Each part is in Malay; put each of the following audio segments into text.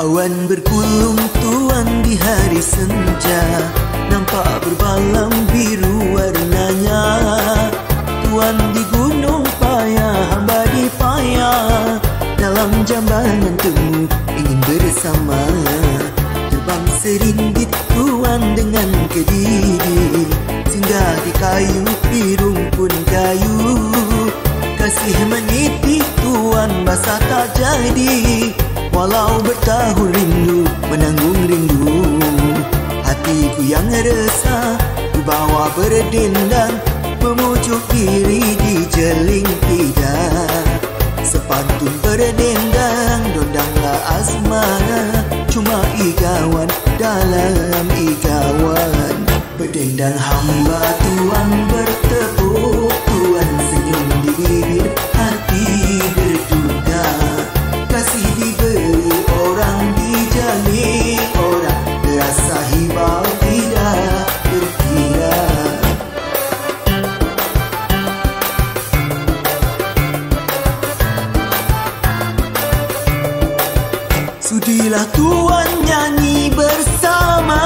Awan bergulung tuan di hari senja, nampak berbalam biru warnanya. Tuan di gunung payah, hamba di payah, dalam jambangan temu ingin bersama. Terbang seringgit tuan dengan kediri, singgah di kayu, di rumpun kayu. Kasih meniti tuan basah tak jadi, walau bertahun rindu menanggung rindu. Hatiku yang resah ku bawa berdendang, memujuk diri di jeling lidah. Sepantun berdendang, dondanglah asmara, cuma igawan dalam igawan. Berdendang hamba tuan bertepuk, tuan senyum di bibir, hati berduka. Kasih diberi orang dijalin, orang terasa hibau tidak berkira. Sudilah tuan nyanyi bersama,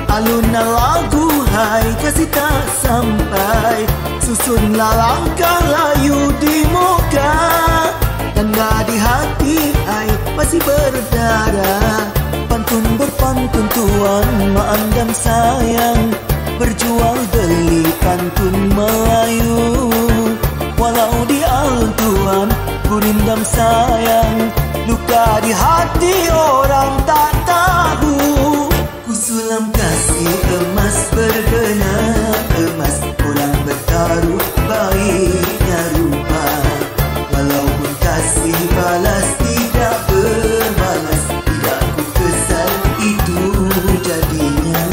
alunan lagu hai kasih tak sampai. Susunlah langkah layu di muka, tanda di hati hai masih berdarah. Pantun berpantun tuan maan dan sayang, berjual beli pantun Melayu. Walau di alun tuan gurindam sayang, luka di hati orang tak tahu. Ku sulam kasih emas bergena, emas pulang bertaruh baiknya rupa. Walaupun kasih balas tidak berbalas, tidak ku kesal itu jadinya.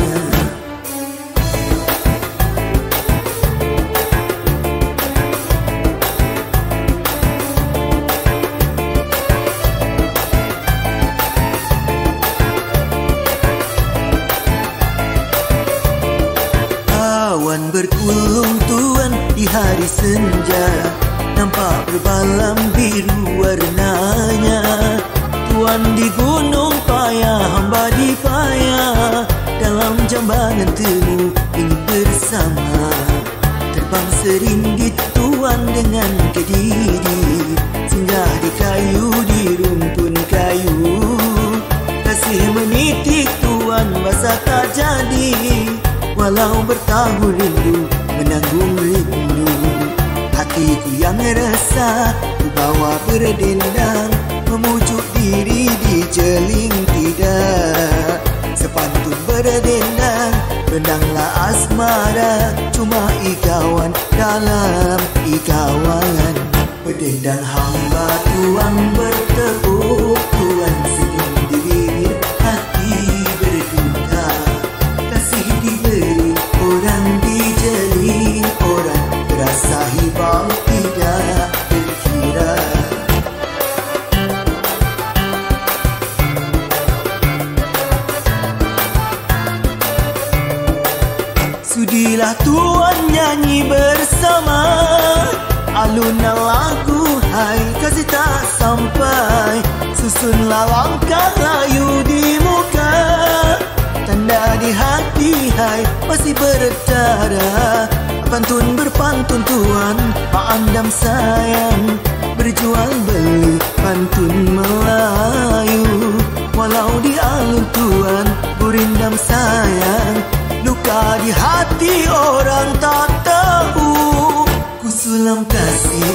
Awan bergulung tuan di hari senja, nampak berbalam biru warnanya. Tuan di gunung payah, hamba di payah, dalam jambangan temu ingin bersama. Terbang seringgit tuan dengan kediri, singgah di kayu, di rumpun kayu. Kasih menitik tuan basah tak jadi, walau bertahun rindu menanggung rindu. Hatiku yang resah ku bawa berdendang, memujuk diri di jeling tidak. Sepantun berdendang, rendanglah asmara, cuma igawan dalam igawan. Berdendang hamba tuan bertepuk, tuan senyum di bibir, hati berduka. Kasih diberi orang dijeling, orang terasa hibau tidak berkira. Sudilah tuan nyanyi bersama, alunan lagu hai kasih tak sampai. Susunlah langkah layu di muka, tanda di hati hai masih berdarah. Pantun berpantun tuan pandam sayang, berjual beli pantun Melayu. Walau di alun tuan gurindam sayang, luka di hati orang tak tahu. Ku sulam kasih